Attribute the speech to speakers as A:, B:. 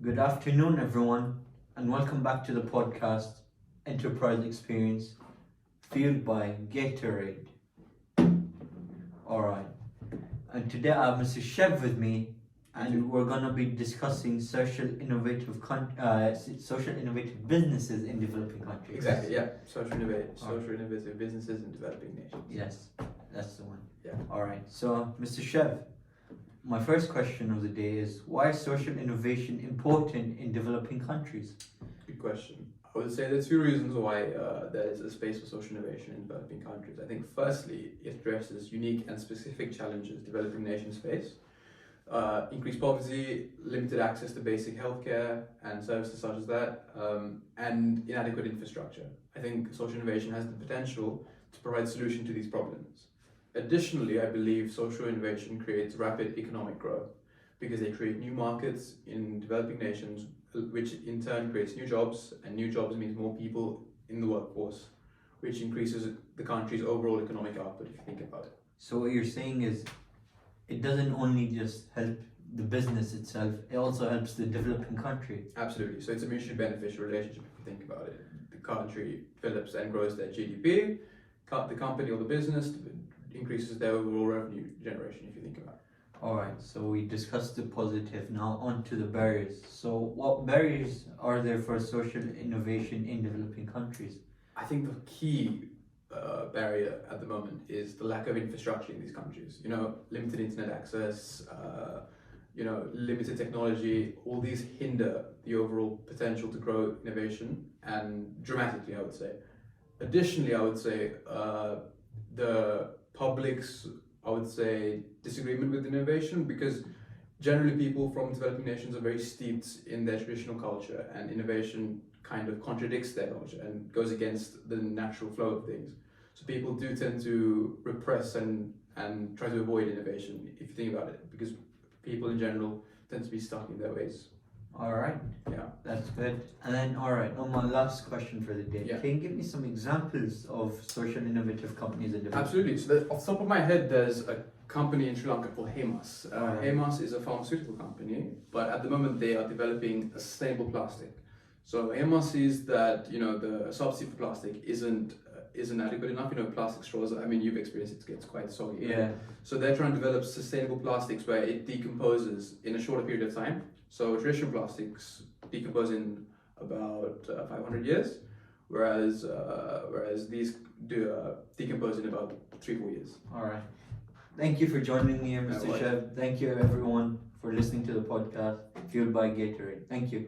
A: Good afternoon, everyone, and welcome back to the podcast Enterprise Experience, fueled by Gatorade. Alright, and today I have Mr. Shev with me, and we're gonna be discussing social innovative businesses in developing countries.
B: Exactly, yeah. Social innovative businesses in developing nations.
A: Yes, that's the one.
B: Yeah.
A: Alright, so Mr. Shev, my first question of the day is, why is social innovation important in developing countries?
B: Good question. I would say there are two reasons why there is a space for social innovation in developing countries. I think firstly, it addresses unique and specific challenges developing nations face. Increased poverty, limited access to basic healthcare and services such as that, and inadequate infrastructure. I think social innovation has the potential to provide solution to these problems. Additionally, I believe social innovation creates rapid economic growth because they create new markets in developing nations, which in turn creates new jobs, and new jobs means more people in the workforce, which increases the country's overall economic output, if you think about it.
A: So what you're saying is, it doesn't only just help the business itself, it also helps the developing country.
B: Absolutely. So it's a mutually beneficial relationship if you think about it. The country develops and grows their GDP, the company or the business increases their overall revenue generation, if you think about it.
A: Alright, so we discussed the positive, now on to the barriers. So what barriers are there for social innovation in developing countries?
B: I think the key barrier at the moment is the lack of infrastructure in these countries. Limited internet access, limited technology, all these hinder the overall potential to grow innovation, and dramatically, I would say. Additionally, I would say the public's, disagreement with innovation, because generally people from developing nations are very steeped in their traditional culture, and innovation kind of contradicts their culture and goes against the natural flow of things. So people do tend to repress and try to avoid innovation, if you think about it, because people in general tend to be stuck in their ways.
A: Alright,
B: Yeah.
A: that's good. And then, alright, on my last question for the day,
B: Yeah.
A: can you give me some examples of social innovative companies in developing?
B: Absolutely. So off the top of my head, there's a company in Sri Lanka called Hemas. Hemas is a pharmaceutical company, but at the moment they are developing a sustainable plastic. So Hemas sees that the substitute for plastic isn't adequate enough. Plastic straws, you've experienced it gets quite soggy.
A: Yeah.
B: So they're trying to develop sustainable plastics where it decomposes in a shorter period of time. So traditional plastics decompose in about 500 years, whereas these do decompose in about 3-4 years.
A: Alright. Thank you for joining me here, Mr.
B: No worries.
A: Shev. Thank you everyone for listening to the podcast, fueled by Gatorade. Thank you.